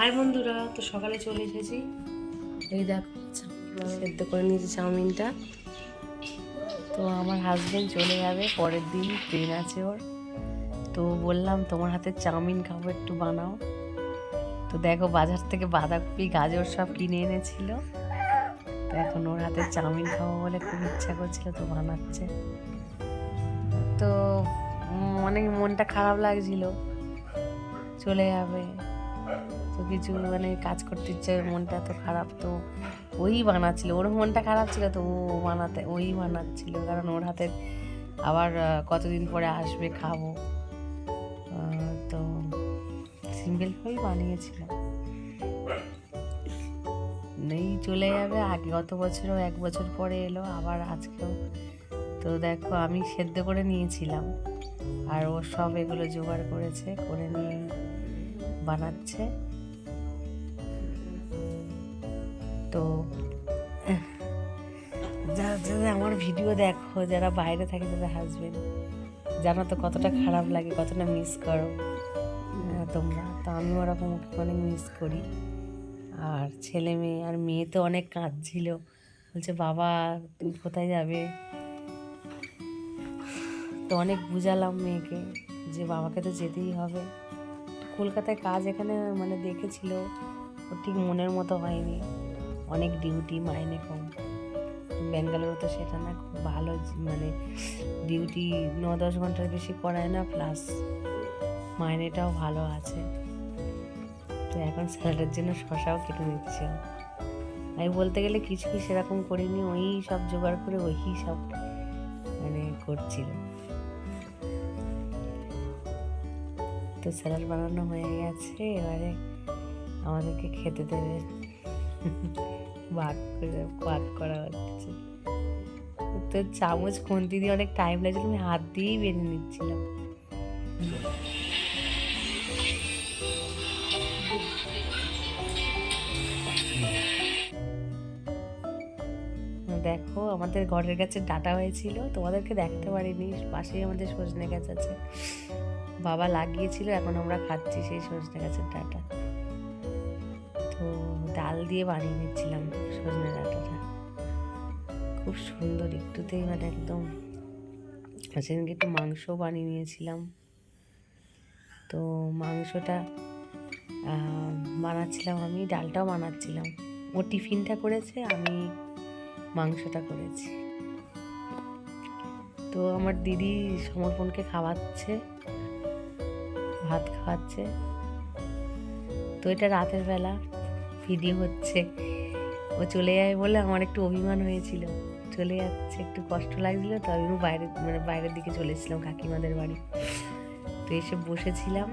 High বন্ধুরা, তো সকালে চলে এসেছি। এই দেখো সেদ্ধ করে নিয়েছি চাউমিনটা। তো আমার হাজবেন্ড চলে যাবে পরের দিন, ট্রেন আছে ওর। তো বললাম তোমার হাতে চাউমিন খাবো, একটু বানাও। তো দেখো বাজার থেকে বাঁধাকপি গাজর সব কিনে এনেছিল। তো এখন ওর হাতে চাউমিন খাবো বলে খুব ইচ্ছা করছিল, তো বানাচ্ছে। তো অনেক মনটা খারাপ লাগছিল, চলে যাবে। তো কিছু কাজ করতে ইচ্ছে, মনটা তো খারাপ। তো ওই বানাচ্ছিল, ওর মনটা খারাপ ছিল তো ওই বানাচ্ছিল, কারণ ওর হাতে আবার কতদিন পরে আসবে, খাবো। তো সিম্পলভাবেই বানিয়েছিল। নেই চলে যাবে, আগে গত বছরও 1 বছর পরে এলো, আবার আজকেও। তো দেখো আমি সেদ্ধ করে নিয়েছিলাম, আর ও সব এগুলো জোগাড় করেছে, করে নিয়ে বানাচ্ছে। তো যারা আমার ভিডিও দেখো, যারা বাইরে থাকে, তাদের হাজবেন্ড, জানো তো কতটা খারাপ লাগে, কতটা মিস করো তোমরা। তো আমি ওরকম অনেক মিস করি। আর ছেলে মেয়ে, আর মেয়ে তো অনেক কাঁদছিল, বলছে বাবা তুমি কোথায় যাবে। তো অনেক বুঝালাম মেয়েকে যে বাবাকে তো যেতেই হবে। কলকাতায় কাজ এখানে দেখেছিল, ও ঠিক মনের মতো হয়নি, অনেক ডিউটি, মাইনে কম। ব্যাঙ্গালোর তো সেটা না, খুব ভালো, ডিউটি 9-10 ঘন্টার বেশি করায় না, প্লাস মাইনেটাও ভালো আছে। তো এখন স্যালারির জন্য শশাও কেটে নিচ্ছে। আমি বলতে গেলে কিছুই সেরকম করিনি, ওই সব জোগাড় করে ওই সব করছিল। তো স্যালাড বানানো হয়ে গেছে, এবারে আমাদেরকে খেতে দেবে, ভাগ করা হচ্ছে। তো চামচ খুন্তি দিয়ে অনেক টাইম লাগছিল, আমি হাত দিয়েই বেরিয়ে নিচ্ছিলাম। দেখো আমাদের ঘরের কাছে ডাঁটা হয়েছিল, তোমাদেরকে দেখাতে পারিনি, পাশেই আমাদের সজনে গাছ আছে, বাবা লাগিয়েছিল, এখন আমরা খাচ্ছি সেই সজনে গাছের ডাঁটা। তো ডাল দিয়ে বানিয়ে নিচ্ছিলাম সজনে ডাঁটাটা, খুব সুন্দর, একটুতেই একদম। সেদিনকে একটু মাংস বানিয়ে নিয়েছিলাম। তো মাংসটা বানাচ্ছিলাম আমি, ডালটাও বানাচ্ছিলাম। ও টিফিনটা করেছে, আমি মাংসটা করেছি। তো আমার দিদি সমর্পণকে খাওয়াচ্ছে, ভাত খাওয়াচ্ছে। তো এটা রাতের বেলা ভিডিও হচ্ছে। ও চলে যাবে বলে আমার একটু অভিমান হয়েছিল, চলে যাচ্ছে, একটু কষ্ট লাগছিল। তো আমি বাইরের দিকে চলে এসেছিলাম কাকিমাদের বাড়ি। তো এসে বসেছিলাম,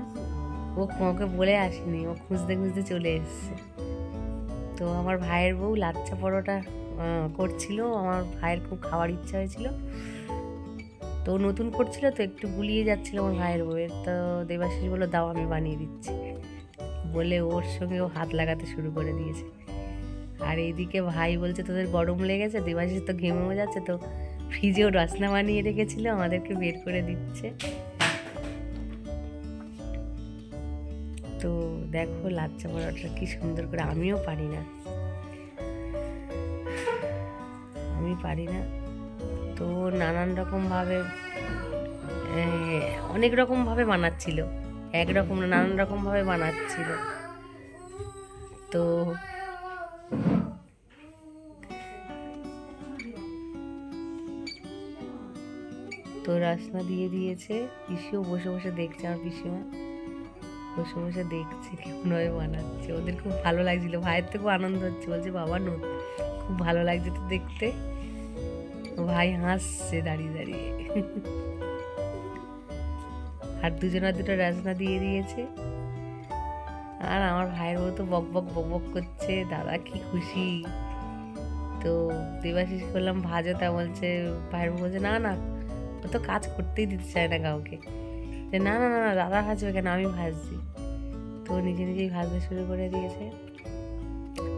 ও ওকে বলে আসেনি, ও খুঁজতে খুঁজতে চলে এসছে। তো আমার ভাইয়ের বউ লাচ্ছা পরোটা করছিল, আমার ভাইয়ের খুব খাওয়ার ইচ্ছা হয়েছিল, তো নতুন করছিল, তো একটু গুলিয়ে যাচ্ছিল আমার ভাইয়ের বউয়ের। তো দেবাশিস বললো দাও আমি বানিয়ে দিচ্ছি, বলে ওর সঙ্গে ও হাত লাগাতে শুরু করে দিয়েছে। আর এইদিকে ভাই বলছে তোদের গরম লেগেছে, দেবাশিস তো ঘেমেও যাচ্ছে, তো ফ্রিজেও রসনা বানিয়ে রেখেছিল, আমাদেরকে বের করে দিচ্ছে। তো দেখো লাচ্ছা পরোটা কি সুন্দর করে, আমিও পারি না, আমি পারি না। তো নানান রকমভাবে, অনেক রকমভাবে বানাচ্ছিল, একরকম না, নানান রকমভাবে বানাচ্ছিল। তো তো রসনা দিয়ে দিয়েছে, পিসিও বসে বসে দেখছে, আমার পিসিমা বসে বসে দেখছে কেমনভাবে বানাচ্ছে। ওদের খুব ভালো লাগছিল, ভাইয়ের তো খুব আনন্দ হচ্ছে, বলছে বাবা খুব ভালো লাগছে তো দেখতে। ভাই হাসছে দাঁড়িয়ে দাঁড়িয়ে। আর দুজনের দুটো রাজনা দিয়ে দিয়েছে। আর আমার ভাইয়ের বউ তো বক বক বক বক করছে, দাদা কি খুশি। তো দেবাশিস করলাম ভাজো, তা বলছে, ভাইয়ের বউ বলছে না না, ও তো কাজ করতেই দিতে চায় না কাউকে, যে না না না না দাদা ভাজবে কেন, আমি ভাজছি। তো নিজে নিজেই ভাজতে শুরু করে দিয়েছে।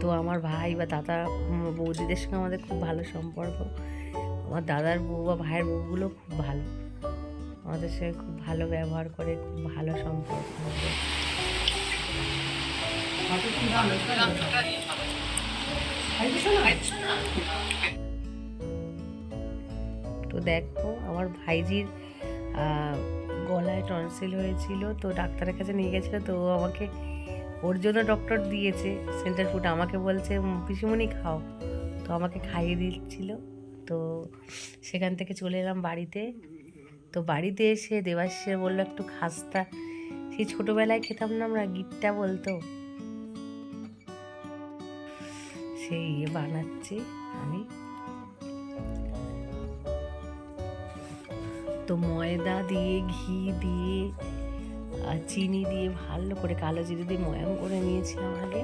তো আমার ভাই বা দাদা বৌদিদের সঙ্গে আমাদের খুব ভালো সম্পর্ক, আমার দাদার বউ বা ভাইয়ের বউগুলো খুব ভালো, আমাদের সঙ্গে খুব ভালো ব্যবহার করে, খুব ভালো সম্পর্ক। তো দেখো আমার ভাইজির গলায় টনসিল হয়েছিল, তো ডাক্তারের কাছে নিয়ে গেছিলো, তো ও আমাকে ওর জন্য ডক্টর দিয়েছে সেন্টার ফুড, আমাকে বলছে পিসিমণি খাও, তো আমাকে খাইয়ে দিচ্ছিল। তো সেখান থেকে চলে এলাম বাড়িতে। তো বাড়িতে এসে দেবাশিসে বললো একটু খাস্তা, সেই ছোটোবেলায় খেতাম না আমরা, গিট্টা বলতো, সেই বানাচ্ছি আমি। তো ময়দা দিয়ে, ঘি দিয়ে আর চিনি দিয়ে ভালো করে, কালো জিরে দিয়ে ময়াম করে নিয়েছিলাম আগে।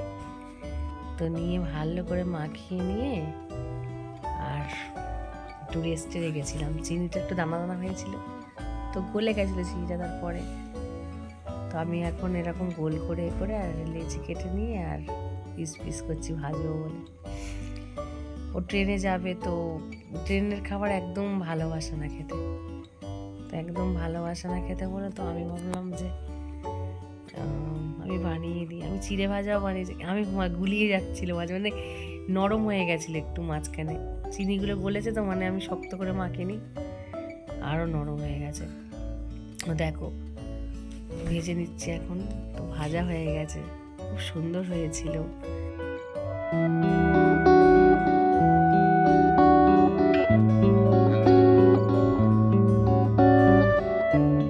তো নিয়ে ভালো করে মাখিয়ে নিয়ে আর একটু রেস্টে রেখেছিলাম। চিনিটা একটু দানা দানা হয়েছিল, তো গলে গেছিলো চিনিটা তারপরে। তো আমি এখন এরকম গোল করে করে আর লেচি কেটে নিয়ে আর পিস পিস করছি ভাজবো বলে। ও ট্রেনে যাবে, তো ট্রেনের খাবার একদম ভালোবাসে না খেতে, তো একদম ভালোবাসে না খেতে বলে, তো আমি ভাবলাম যে আমি বানিয়ে দিই। আমি চিড়ে ভাজাও বানিয়েছি, আমি গুলিয়ে যাচ্ছিলো মাঝে মানে নরম হয়ে গেছিলো একটু মাঝখানে, চিনিগুলো গলেছে তো, মানে আমি শক্ত করে মাখিনি, আরও নরম হয়ে গেছে। ও দেখো ভেজে নিচ্ছি এখন, তো ভাজা হয়ে গেছে, খুব সুন্দর হয়েছিল।